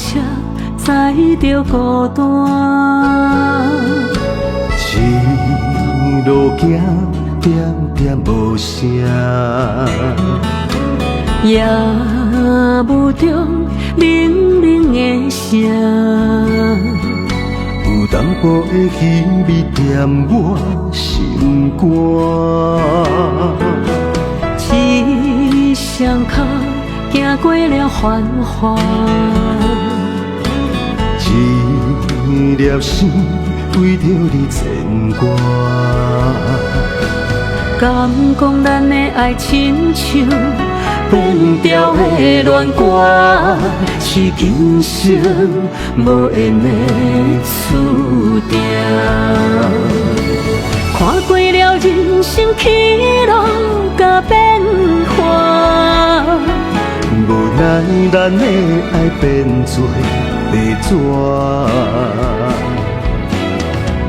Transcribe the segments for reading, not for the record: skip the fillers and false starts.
车载着孤单，一路行，点点无声，夜雾中冷冷的声，有淡薄的气味踮我心肝。一双脚行过了繁华，一粒心为着你牵挂。敢讲咱的爱亲像变调的恋歌，是今生无缘的注定。看过了人生起落甲变化，无奈咱的爱变做白纸。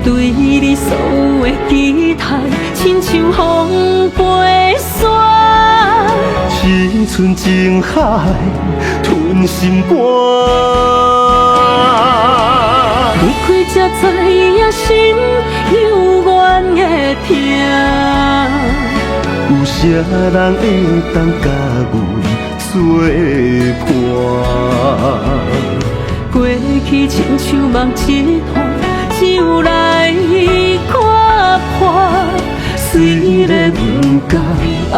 对你所有的期待，亲像风飞沙，青春情海吞心肝。离开才知影心犹原会痛，有啥人会当甲阮作伴？过去亲像梦一段，只有来看破，虽然不甘爱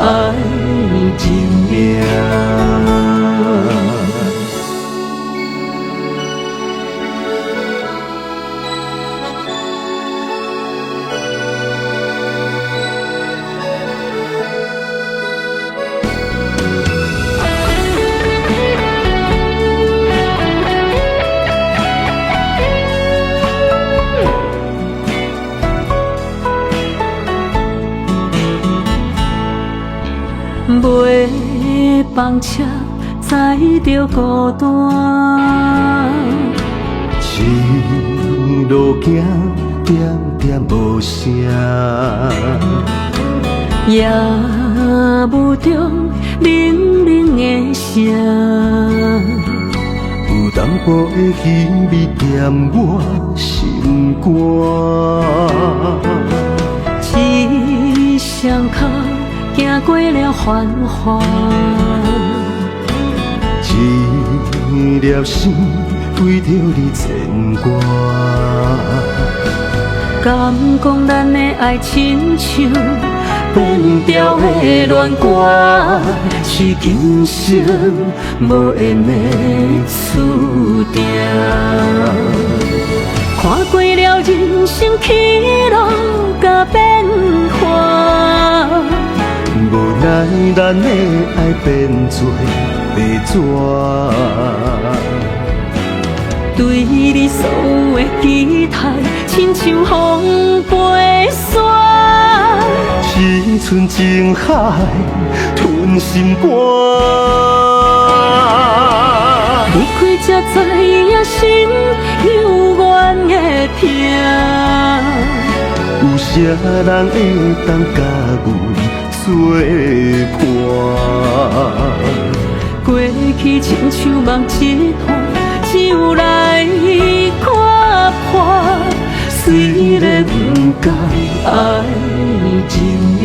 认命。袂放车载着孤单，一路行，点点无声，夜雾中冷冷的声，有淡薄的气味踮我心肝。一双脚行过了繁华，一粒心为着你牵挂。敢讲咱的爱亲像变调的恋歌，是今生无缘的注定。看过了人生起落甲变化，无奈咱的爱变做白纸。对你所有的期待，亲像风飞沙，青春情海吞心肝。离开才知影心犹原会痛，有啥人会当甲阮作伴？过去亲像梦一段，只有来看破，虽然不甘爱认命。